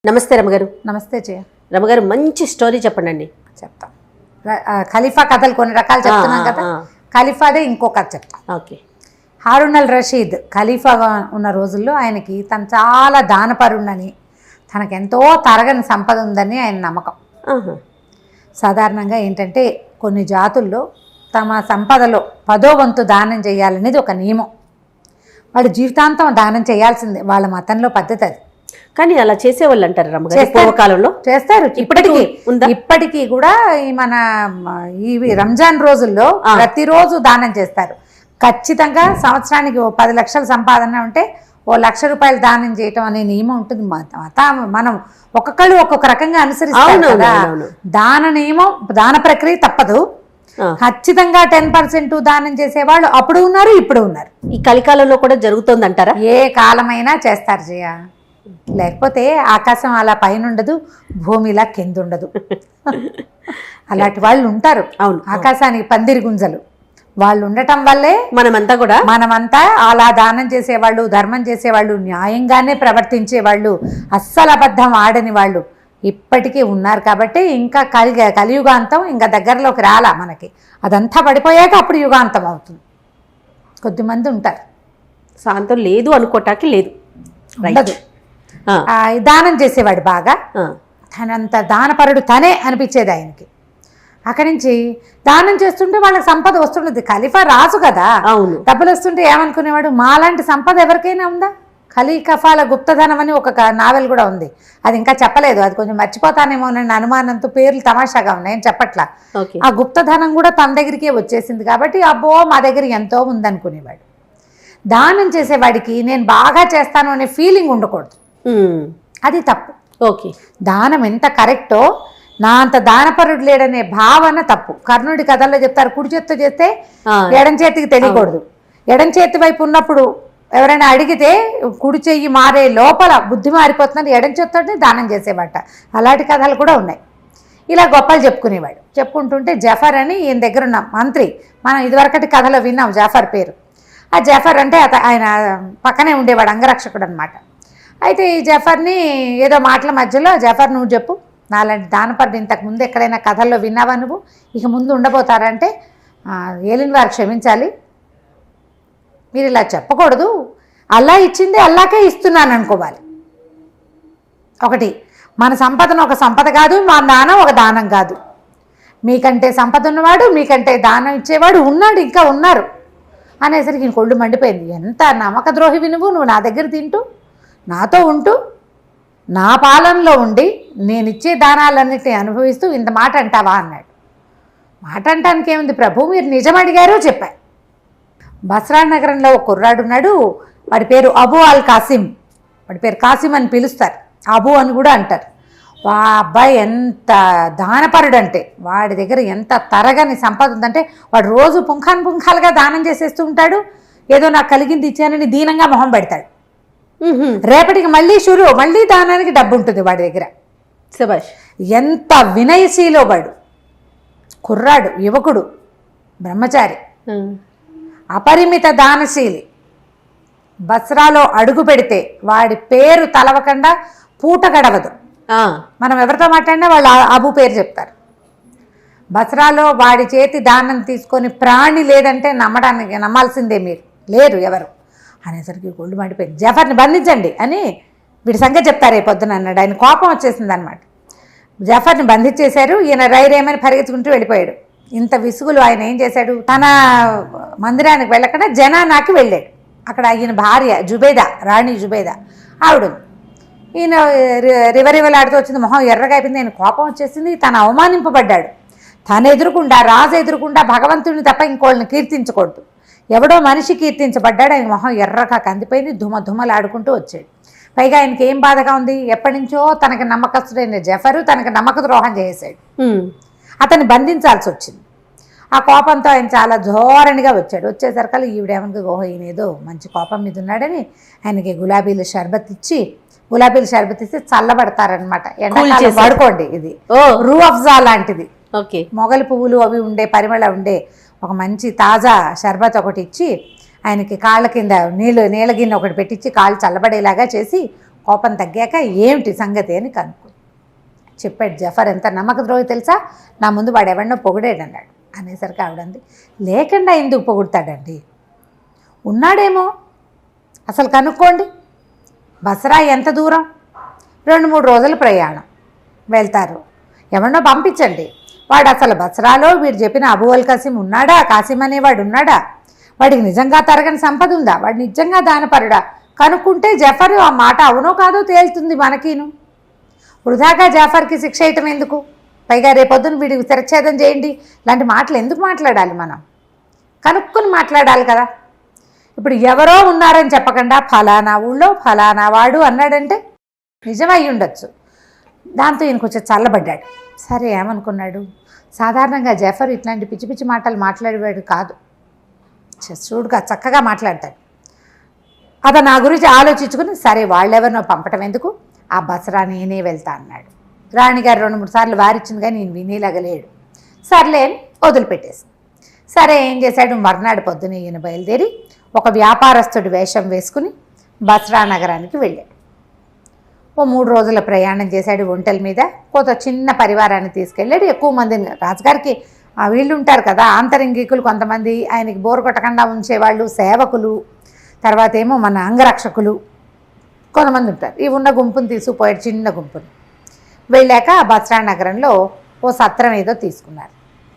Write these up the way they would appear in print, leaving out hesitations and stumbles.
నమస్తే రమగారు. నమస్తే జయ. రమగారు మంచి స్టోరీ చెప్పండి. చెప్తాం. ఖలీఫా కథలు కొన్ని రకాలు చెప్తున్నాం కదా, ఖలీఫాదే ఇంకో కథ చెప్తాం. ఓకే. హారూన్ అల్ రషీద్ ఖలీఫాగా ఉన్న రోజుల్లో ఆయనకి తను చాలా దానపరుణని, తనకెంతో తరగని సంపద ఉందని ఆయన నమ్మకం. సాధారణంగా ఏంటంటే కొన్ని జాతుల్లో తమ సంపదలో 10వ వంతు దానం చేయాలనేది ఒక నియమం. వాడు జీవితాంతం దానం చేయాల్సిందే, వాళ్ళ మతంలో పద్ధతి అది. కానీ అలా చేసేవాళ్ళు అంటారు రమగారు, పూర్వకాలంలో చేస్తారు. ఇప్పటికీ కూడా మన ఈ రంజాన్ రోజుల్లో ప్రతిరోజు దానం చేస్తారు. ఖచ్చితంగా సంవత్సరానికి 10 లక్షల సంపాదన ఉంటే 1,00,000 రూపాయలు దానం చేయటం అనే నియమం ఉంటుంది. మనం ఒక్కొక్కళ్ళు ఒక్కొక్క రకంగా అనుసరిస్తారు కదా. దాన నియమం, దాన ప్రక్రియ తప్పదు. ఖచ్చితంగా 10% దానం చేసేవాళ్ళు అప్పుడు ఉన్నారు, ఇప్పుడు ఉన్నారు. ఈ కలికాలంలో కూడా జరుగుతుంది అంటారా? ఏ కాలమైనా చేస్తారు జయ. లేకపోతే ఆకాశం అలా పైన ఉండదు, భూమి ఇలా కింద ఉండదు. అలాంటి వాళ్ళు ఉంటారు. అవును, ఆకాశానికి పందిరి గుంజలు వాళ్ళు ఉండటం వల్లే మనమంతా అలా దానం చేసేవాళ్ళు, ధర్మం చేసేవాళ్ళు, న్యాయంగానే ప్రవర్తించేవాళ్ళు, అస్సలు అబద్ధం ఆడని వాళ్ళు ఇప్పటికీ ఉన్నారు. కాబట్టి ఇంకా కలియుగాంతం ఇంకా దగ్గరలోకి రాలా మనకి. అదంతా పడిపోయాక అప్పుడు యుగాంతం అవుతుంది. కొద్దిమంది ఉంటారు. శాంతం లేదు అనుకోటానికి లేదు, ఉండదు. దానం చేసేవాడు బాగా, తనంత దానపరుడు తనే అనిపించేది ఆయనకి. అక్కడి నుంచి దానం చేస్తుంటే వాళ్ళకి సంపద వస్తుండేది. ఖలీఫా రాజు కదా, అవును, డబ్బులు వస్తుంటే ఏమనుకునేవాడు, మాలాంటి సంపద ఎవరికైనా ఉందా? ఖలీఫాల గుప్తధనం అని ఒక నావెల్ కూడా ఉంది. అది ఇంకా చెప్పలేదు, అది కొంచెం మర్చిపోతానేమో అని అనుమానంతో పేర్లు తమాషాగా ఉన్నాయని చెప్పట్లా. ఆ గుప్తధనం కూడా తన దగ్గరికే వచ్చేసింది కాబట్టి అబ్బో మా దగ్గర ఎంతో ఉందనుకునేవాడు. దానం చేసేవాడికి నేను బాగా చేస్తాను అనే ఫీలింగ్ ఉండకూడదు, అది తప్పు. ఓకే. దానం ఎంత కరెక్టో నా అంత దానపరుడు లేడనే భావన తప్పు. కర్ణుడి కథల్లో చెప్తారు, కుడి చేత్తో చేస్తే ఎడం చేతికి తెలియకూడదు. ఎడం చేతి వైపు ఉన్నప్పుడు ఎవరైనా అడిగితే కుడి చెయ్యి మారే లోపల బుద్ధి మారిపోతుందని ఎడం చేత్తోనే దానం చేసేవాట. అలాంటి కథలు కూడా ఉన్నాయి. ఇలా గొప్పలు చెప్పుకునేవాడు. చెప్పుకుంటుంటే జఫర్ అని ఈయన దగ్గర ఉన్న మంత్రి, మనం ఇదివరకటి కథలో విన్నాం జఫర్ పేరు. ఆ జఫర్ అంటే ఆయన పక్కనే ఉండేవాడు, అంగరక్షకుడు అనమాట. అయితే ఈ జఫర్ని ఏదో మాటల మధ్యలో, జఫర్ నువ్వు చెప్పు, నాలాంటి దానపరుడు ఇంతకు ముందు ఎక్కడైనా కథల్లో విన్నావా నువ్వు, ఇక ముందు ఉండబోతారంటే ఏలిన వారు క్షమించాలి, మీరు ఇలా చెప్పకూడదు, అల్లా ఇచ్చింది అల్లాకే ఇస్తున్నాను అనుకోవాలి. ఒకటి, మన సంపదను ఒక సంపద కాదు, మా దానం ఒక దానం కాదు. మీకంటే సంపద ఉన్నవాడు, మీకంటే దానం ఇచ్చేవాడు ఉన్నాడు, ఇంకా ఉన్నారు అనేసరికి ఈయన కొళ్ళు మండిపోయింది. ఎంత నమ్మక ద్రోహివి నువ్వు నా దగ్గర తింటూ, నాతో ఉంటూ, నా పాలనలో ఉండి నేనిచ్చే దానాలన్నిటిని అనుభవిస్తూ ఇంత మాట అంటావా అన్నాడు. మాట అంటానికి ఏముంది ప్రభు, మీరు నిజం అడిగారో చెప్పారు. బస్రా నగరంలో ఒక కుర్రాడు ఉన్నాడు, వాడి పేరు అబూ అల్ కాసిం. వాడి పేరు కాసిం అని పిలుస్తారు, అబూ అని కూడా అంటారు. వా అబ్బాయి ఎంత దానపరుడు అంటే, వాడి దగ్గర ఎంత తరగని సంపద ఉందంటే వాడు రోజు పుంఖాలుగా దానం చేసేస్తూ ఉంటాడు. ఏదో నాకు కలిగింది ఇచ్చానని దీనంగా మొహం పెడతాడు. రేపటికి మళ్ళీ దానానికి డబ్బు ఉంటుంది వాడి దగ్గర. శభాష్. ఎంత వినయశీలో వాడు. కుర్రాడు, యువకుడు, బ్రహ్మచారి, అపరిమిత దానశీలి. బస్రాలో అడుగు పెడితే వాడి పేరు తలవకుండా పూట గడవదు. మనం ఎవరితో మాట్లాడినా వాళ్ళు అబు పేరు చెప్తారు. బస్రాలో వాడి చేతి దానం తీసుకొని ప్రాణి లేదంటే నమ్మాల్సిందే, మీరు లేరు ఎవరు అనేసరికి గొళ్ళు మండిపోయింది. జఫర్ని బంధించండి అని వీడి సంగతి చెప్తారు పొద్దున అన్నాడు. ఆయన కోపం వచ్చేసింది అనమాట. జఫర్ని బంధించేశారు. ఈయన రైరేమని పరిగెత్తుకుంటూ వెళ్ళిపోయాడు. ఇంత విసుగులు ఆయన ఏం చేశాడు, తన మందిరానికి వెళ్ళకుండా జనానాకి వెళ్ళాడు. అక్కడ ఈయన భార్య జుబేదా, రాణి జుబేదా ఆవిడ. ఈయన రివరివలాడుతూ వచ్చింది, మొహం ఎర్రగా అయిపోయింది. ఆయన కోపం వచ్చేసింది. తను అవమానింపబడ్డాడు. తను ఎదురుకుండా, రాజు ఎదురుకుండా భగవంతుడిని తప్ప ఇంకోళ్ళని కీర్తించకూడదు. ఎవడో మనిషి కీర్తించబడ్డాడు. ఆయన మొహం ఎర్రగా కందిపోయింది. ధుమధుమలాడుకుంటూ వచ్చాడు. పైగా ఆయనకి ఏం బాధగా ఉంది, ఎప్పటి నుంచో తనకి నమ్మకస్తుడైన జఫరు తనకి నమ్మక ద్రోహం చేశాడు. అతన్ని బంధించాల్సి వచ్చింది. ఆ కోపంతో ఆయన చాలా ధోరణిగా వచ్చాడు. వచ్చేసరికల్లా ఈవిడేమనుకో, ఓహో ఈయన ఏదో మంచి కోపం మీద ఉన్నాడని ఆయనకి గులాబీల షర్బత్ ఇచ్చి చల్లబడతారనమాట. ఎండాకాలం పడుకోండి, ఇది రూ అఫ్జా లాంటిది, మొగలి పువ్వులు అవి ఉండే పరిమళ ఉండే ఒక మంచి తాజా షర్బత్ ఒకటి ఇచ్చి ఆయనకి కాళ్ళ కింద నీళ్ళ గిన్నె ఒకటి పెట్టించి కాళ్ళు చల్లబడేలాగా చేసి కోపం తగ్గాక ఏమిటి సంగతి అని కనుక్కో చెప్పాడు. జఫర్ ఎంత నమ్మక ద్రోహి తెలుసా, నా ముందు వాడు ఎవరినో పొగిడాడు అన్నాడు. అనేసరికి ఆవిడంది, లేకుండా ఎందుకు పొగుడతాడండి, ఉన్నాడేమో, అసలు కనుక్కోండి. బసరా ఎంత దూరం, 2-3 రోజుల ప్రయాణం, వెళ్తారు, ఎవరినో పంపించండి. వాడు అసలు బసరాలో వీడు చెప్పిన అబూ అల్ కాసిం ఉన్నాడా, కాసిం అనేవాడు ఉన్నాడా, వాడికి నిజంగా తరగని సంపద ఉందా, వాడు నిజంగా దానపరుడా, కనుక్కుంటే జఫర్ ఆ మాట అవునో కాదో తేలుతుంది మనకిను. వృధాగా జాఫర్కి శిక్ష వేయటం ఎందుకు, పైగా రేపొద్దున వీడికి శిరచ్ఛేదం చేయండి, ఇలాంటి మాటలు ఎందుకు మాట్లాడాలి, మనం కనుక్కుని మాట్లాడాలి కదా. ఇప్పుడు ఎవరో ఉన్నారని చెప్పకుండా ఫలానా ఊళ్ళో ఫలానా వాడు అన్నాడంటే నిజమై ఉండొచ్చు. దాంతో ఈయన కొంచెం చల్లబడ్డాడు. సరే ఏమనుకున్నాడు, సాధారణంగా జఫర్ ఇట్లాంటి పిచ్చి పిచ్చి మాటలు మాట్లాడేవాడు కాదు, చూడుగా చక్కగా మాట్లాడతాడు. అతను నా గురించి ఆలోచించుకుని సరే వాళ్ళెవరినో పంపటం ఎందుకు, ఆ బసరా నేనే వెళ్తా అన్నాడు. రాణిగారు 2-3 సార్లు వారిచ్చింది కానీ నేను వినేలాగలేడు. సర్లే అని వదిలిపెట్టేసి సరే ఏం చేశాడు, మర్నాడు పొద్దున ఈయన బయలుదేరి ఒక వ్యాపారస్తుడి వేషం వేసుకుని బసరా నగరానికి వెళ్ళాడు. ఓ 3 రోజుల ప్రయాణం చేశాడు ఒంటెల మీద. కొంత చిన్న పరివారాన్ని తీసుకెళ్ళాడు. ఎక్కువ మందిని, రాజుగారికి వీళ్ళు ఉంటారు కదా ఆంతరంగికులు కొంతమంది, ఆయనకి బోరు కొట్టకుండా ఉంచేవాళ్ళు, సేవకులు, తర్వాత ఏమో మన అంగరక్షకులు కొంతమంది ఉంటారు. ఈ ఉన్న గుంపుని తీసుకుపోయాడు, చిన్న గుంపుని. వెళ్ళాక బసరా నగరంలో ఓ సత్రం ఏదో తీసుకున్నారు.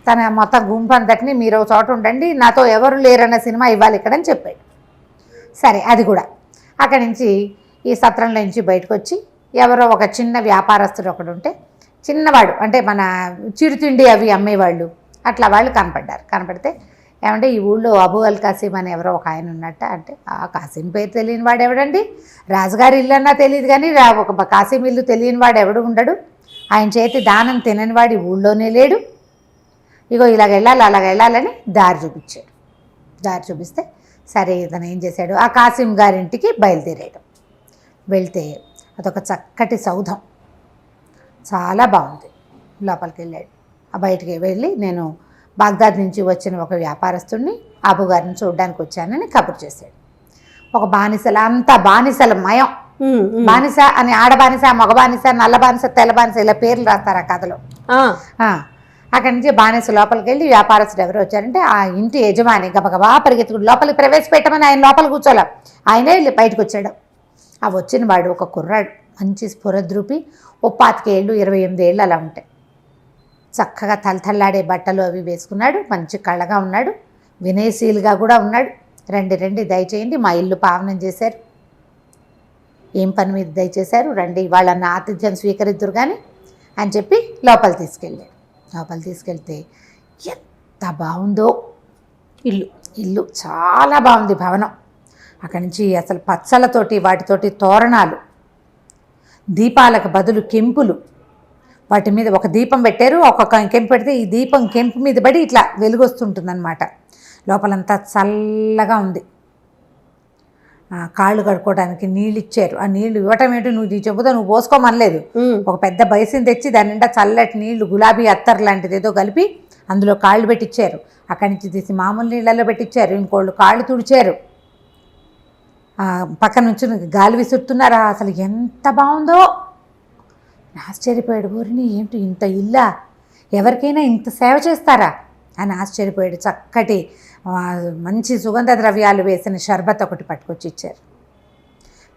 తన మొత్తం గుంపు అంతటిని మీరు ఒక చోట ఉండండి, నాతో ఎవరు లేరన్న సినిమా ఇవ్వాలి ఇక్కడని చెప్పాడు. సరే అది కూడా అక్కడి నుంచి ఈ సత్రంలో నుంచి బయటకు వచ్చి ఎవరో ఒక చిన్న వ్యాపారస్తుడు ఒకడు ఉంటే, చిన్నవాడు అంటే మన చిరుతిండి అవి అమ్మేవాళ్ళు అట్లా వాళ్ళు కనపడ్డారు. కనపడితే ఏమంటే ఈ ఊళ్ళో అబూ అల్ కాసిం అని ఎవరో ఒక ఆయన ఉన్నట్ట అంటే, ఆ కాసిం పేరు తెలియని వాడు ఎవడండి, రాజుగారి ఇల్లు అన్నా తెలియదు కానీ ఒక కాసిం ఇల్లు తెలియని వాడు ఎవడు ఉండడు, ఆయన చేతి దానం తినని వాడి ఊళ్ళోనే లేడు, ఇగో ఇలాగ వెళ్ళాలి అలాగ వెళ్ళాలని దారి చూపించాడు. దారి చూపిస్తే సరే ఇతను ఏం చేశాడు, ఆ కాసిం గారింటికి బయలుదేరాడు. వెళ్తే అదొక చక్కటి సౌధం, చాలా బాగుంది. లోపలికి వెళ్ళాడు. ఆ బయటికి వెళ్ళి నేను బాగ్దాద్ నుంచి వచ్చిన ఒక వ్యాపారస్తుడిని అబు గారిని చూడడానికి వచ్చానని కబురు చేశాడు. ఒక బానిసల అంతా బానిసల మయం, బానిస అని ఆడ బానిస, మగ బానిస, నల్ల బానిస, తెల్ల బానిస ఇలా పేర్లు రాస్తారు ఆ కథలో. అక్కడి నుంచి బానిస లోపలికి వెళ్ళి వ్యాపారస్తుడు ఎవరు వచ్చారంటే ఆ ఇంటి యజమాని గబగబా పరిగెత్తుకుని లోపలికి ప్రవేశపెట్టమని ఆయన లోపలికి కూర్చోలే, ఆయనే వెళ్ళి బయటకు వచ్చాడు. ఆ వచ్చిన వాడు ఒక కుర్రాడు, మంచి స్ఫురద్రూపి, 25 ఏళ్ళు 28 ఏళ్ళు అలా ఉంటాయి. చక్కగా తలతల్లాడే బట్టలు అవి వేసుకున్నాడు, మంచి కళ్ళగా ఉన్నాడు, వినయశీలుగా కూడా ఉన్నాడు. రండి దయచేయండి, మా ఇల్లు పావనం చేశారు, ఏం పని మీద దయచేశారు, రండి వాళ్ళన్న ఆతిథ్యం స్వీకరిద్దురు కానీ అని చెప్పి లోపల తీసుకెళ్ళాడు. లోపల తీసుకెళ్తే ఎంత బాగుందో ఇల్లు చాలా బాగుంది భవనం. అక్కడి నుంచి అసలు పచ్చలతోటి వాటితోటి తోరణాలు, దీపాలకు బదులు కెంపులు, వాటి మీద ఒక దీపం పెట్టారు, ఒక కెంపు పెడితే ఈ దీపం కెంపు మీద పడి ఇట్లా వెలుగొస్తుంటుందన్నమాట. లోపలంతా చల్లగా ఉంది. కాళ్ళు కడుక్కోవడానికి నీళ్ళు ఇచ్చారు. ఆ నీళ్లు ఇవ్వటం ఏంటి, నువ్వు చెబుతా నువ్వు పోసుకోమనలేదు, ఒక పెద్ద బైసిని తెచ్చి దాని నిండా చల్లటి నీళ్లు గులాబీ అత్తర్ లాంటిది ఏదో కలిపి అందులో కాళ్ళు పెట్టించారు. అక్కడి నుంచి తీసి మామూలు నీళ్ళల్లో పెట్టించారు. ఇంకోళ్ళు కాళ్ళు తుడిచారు, పక్క నుంచి గాలి విసురుతున్నారా. అసలు ఎంత బాగుందో, ఆశ్చర్యపోయాడు. ఊరిని ఏంటి ఇంత ఇల్లా, ఎవరికైనా ఇంత సేవ చేస్తారా అని ఆశ్చర్యపోయాడు. చక్కటి మంచి సుగంధ ద్రవ్యాలు వేసిన షర్బత్ ఒకటి పట్టుకొచ్చి ఇచ్చారు.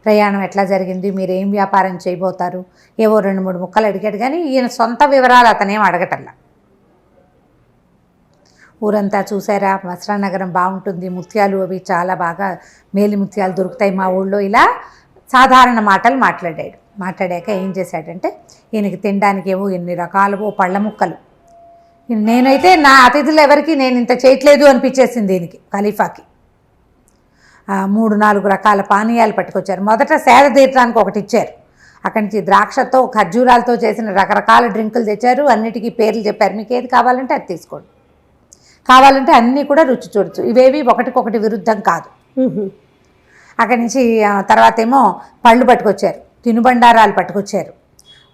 ప్రయాణం ఎట్లా జరిగింది, మీరు ఏం వ్యాపారం చేయబోతారు, ఏవో 2-3 ముక్కలు అడిగాడు కానీ ఈయన సొంత వివరాలు అతనేం అడగటల్లా. ఊరంతా చూసారా, బసరా నగరం బాగుంటుంది, ముత్యాలు అవి చాలా బాగా మేలి ముత్యాలు దొరుకుతాయి మా ఊళ్ళో, ఇలా సాధారణ మాటలు మాట్లాడాడు. మాట్లాడాక ఏం చేశాడంటే ఈయనకి తినడానికి ఏవో ఎన్ని రకాలవో పళ్ళ ముక్కలు, నేనైతే నా అతిథులు ఎవరికి నేను ఇంత చేయట్లేదు అనిపించేసింది దీనికి. ఖలీఫాకి 3-4 రకాల పానీయాలు పట్టుకొచ్చారు. మొదట సేద తీర్చడానికి ఒకటి ఇచ్చారు. అక్కడి నుంచి ద్రాక్షతో ఖర్జూరాలతో చేసిన రకరకాల డ్రింకులు తెచ్చారు. అన్నిటికీ పేర్లు చెప్పారు, మీకు ఏది కావాలంటే అది తీసుకోండి, కావాలంటే అన్నీ కూడా రుచి చూడొచ్చు, ఇవేవి ఒకటికొకటి విరుద్ధం కాదు. అక్కడి నుంచి తర్వాత ఏమో పళ్ళు పట్టుకొచ్చారు, తినుబండారాలు పట్టుకొచ్చారు.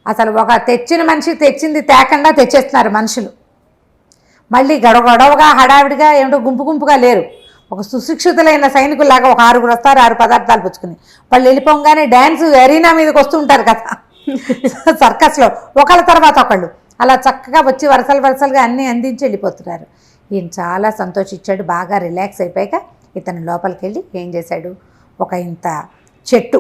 అసలు ఒక తెచ్చిన మనిషి తెచ్చింది తేకుండా తెచ్చేస్తున్నారు మనుషులు. మళ్ళీ గొడవగా హడావిడిగా ఏమిటో గుంపుగా లేరు, ఒక సుశిక్షితులైన సైనికుల్లాగా ఒక 6 వస్తారు, 6 పదార్థాలు పుచ్చుకుని. వాళ్ళు వెళ్ళిపోగానే డ్యాన్స్ ఎరీనా మీదకి వస్తూ ఉంటారు కదా సర్కస్లో, ఒకళ్ళ తర్వాత ఒకళ్ళు అలా చక్కగా వచ్చి వరుసలుగా అన్నీ అందించి వెళ్ళిపోతున్నారు. ఈయన చాలా సంతోషించాడు. బాగా రిలాక్స్ అయిపోయాక ఇతను లోపలికి వెళ్ళి ఏం చేశాడు, ఒక ఇంత చెట్టు,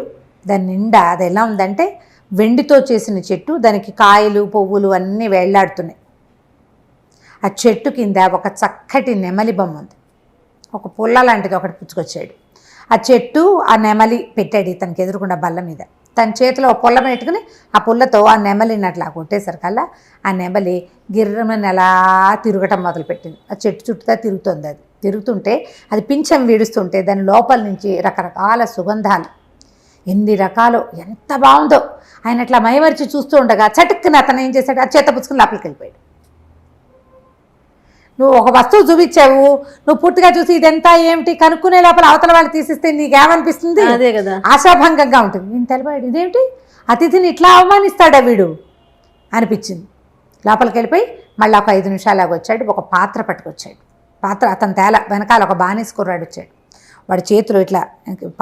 దాని నిండా అది ఎలా ఉందంటే వెండితో చేసిన చెట్టు, దానికి కాయలు పువ్వులు అన్నీ వేళ్లాడుతున్నాయి. ఆ చెట్టు కింద ఒక చక్కటి నెమలి బొమ్మ ఉంది. ఒక పుల్ల లాంటిది ఒకటి పుచ్చుకొచ్చాడు. ఆ చెట్టు ఆ నెమలి పెట్టాడు ఇతనికి ఎదురుకుండా బల్ల మీద. తన చేతిలో ఒక పుల్ల పెట్టుకుని ఆ పుల్లతో ఆ నెమలిని అట్లా కొట్టేసరికల్లా ఆ నెమలి గిర్రమని అలా తిరగటం మొదలుపెట్టింది. ఆ చెట్టు చుట్టూ తిరుగుతుంది. అది తిరుగుతుంటే అది పింఛం వీడుస్తుంటే దాని లోపల నుంచి రకరకాల సుగంధాలు, ఎన్ని రకాలు, ఎంత బాగుందో. ఆయన అట్లా మైమరిచి చూస్తూ ఉండగా చటుక్కున అతను ఏం చేశాడు, ఆ చేత పుచ్చుకుని లోపలికి వెళ్ళిపోయాడు. నువ్వు ఒక వస్తువు చూపించావు, నువ్వు పూర్తిగా చూసి ఇదంతా ఏమిటి కనుక్కునే లోపల అవతల వాళ్ళు తీసిస్తే నీకేమనిపిస్తుంది? అదే కదా, ఆశాభంగంగా ఉంటుంది. నేను తెలిపాడు, ఇదేమిటి అతిథిని ఇట్లా అవమానిస్తాడా వీడు అనిపించింది. లోపలికి వెళ్ళిపోయి మళ్ళీ ఒక 5 నిమిషాలాగా వచ్చాడు. ఒక పాత్ర పట్టుకొచ్చాడు. పాత్ర అతను తేల వెనకాల ఒక బానిస కుర్రాడు వచ్చాడు. వాడి చేతిలో ఇట్లా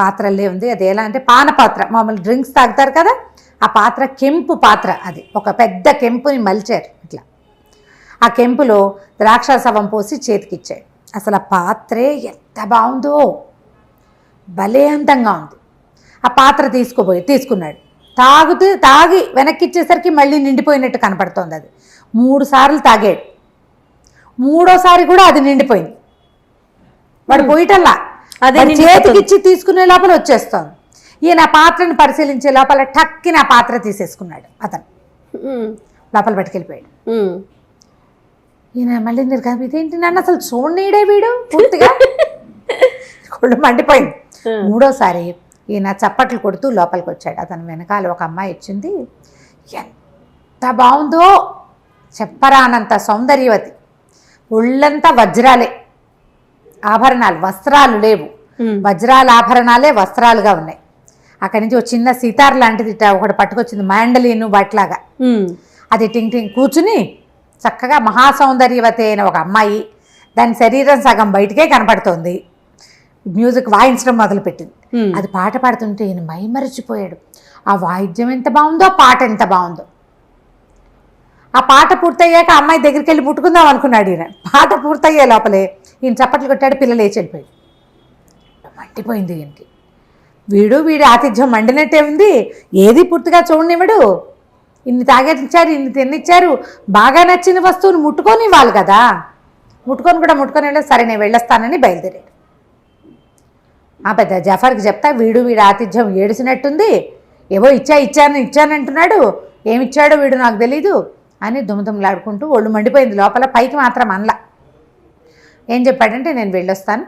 పాత్రలే ఉంది. అది ఎలా అంటే పాన పాత్ర, మామూలు డ్రింక్స్ తాగుతారు కదా ఆ పాత్ర, కెంపు పాత్ర. అది ఒక పెద్ద కెంపుని మలిచారు ఇట్లా. ఆ కెంపులో ద్రాక్షాసవం పోసి చేతికిచ్చాడు. అసలు ఆ పాత్రే ఎంత బాగుందో, భలే అందంగా ఉంది. ఆ పాత్ర తీసుకున్నాడు. తాగి వెనక్కిచ్చేసరికి మళ్ళీ నిండిపోయినట్టు కనపడుతోంది. అది 3 సార్లు తాగాడు. 3వసారి కూడా అది నిండిపోయింది. వాడు పోయిటల్లా అదే చేతికిచ్చి తీసుకునే లోపల వచ్చేస్తోంది. ఈయన పాత్రను పరిశీలించే లోపల టక్కిన ఆ పాత్ర తీసేసుకున్నాడు. అతను లోపల పట్టుకెళ్ళిపోయాడు. ఈయన మళ్ళీ మీరు కదా ఇదేంటి నన్ను అసలు చూడనీడే వీడు పూర్తిగా కొళ్ళు మండిపోయింది. 3వసారి ఈయన చప్పట్లు కొడుతూ లోపలికి వచ్చాడు. అతను వెనకాల ఒక అమ్మాయి వచ్చింది. ఎంత బాగుందో చెప్పరానంత సౌందర్యవతి, ఒళ్ళంతా వజ్రాలే, ఆభరణాలు, వస్త్రాలు లేవు, వజ్రాల ఆభరణాలే వస్త్రాలుగా ఉన్నాయి. అక్కడి నుంచి ఒక చిన్న సితార్ లాంటిది ఒకటి పట్టుకొచ్చింది, మ్యాండలీను బట్లాగా. అది టింగ్ టింగ్ కూర్చుని చక్కగా మహాసౌందర్యవతి అయిన ఒక అమ్మాయి, దాని శరీరం సగం బయటికే కనపడుతోంది. మ్యూజిక్ వాయించడం మొదలుపెట్టింది. అది పాట పాడుతుంటే ఈయన మైమరిచిపోయాడు. ఆ వాయిద్యం ఎంత బాగుందో, పాట ఎంత బాగుందో. ఆ పాట పూర్తయ్యాక అమ్మాయి దగ్గరికి వెళ్ళి ముట్టుకుందాం అనుకున్నాడు ఈయన. పాట పూర్తయ్యే లోపలే ఈయన చప్పట్లు కొట్టాడు. పిల్లలు లేచి వెళ్ళిపోయాడు. మండిపోయింది ఈయనకి. వీడి ఆతిథ్యం మండినట్టే ఉంది. ఏది పూర్తిగా చూడనివ్వడు. ఇన్ని తాగేటిచ్చారు, ఇన్ని తిన్నిచ్చారు, బాగా నచ్చిన వస్తువుని ముట్టుకొని ఇవ్వాలి కదా. ముట్టుకొని వెళ్ళి సరే నేను వెళ్ళొస్తానని బయలుదేరాడు. ఆ పెద్ద జఫర్కి చెప్తా, వీడి ఆతిథ్యం ఏడిసినట్టుంది, ఏవో ఇచ్చానంటున్నాడు, ఏమిచ్చాడో వీడు నాకు తెలీదు అని దుమ్ములాడుకుంటూ ఒళ్ళు మండిపోయింది లోపల. పైకి మాత్రం అనలా. ఏం చెప్పాడంటే, నేను వెళ్ళొస్తాను,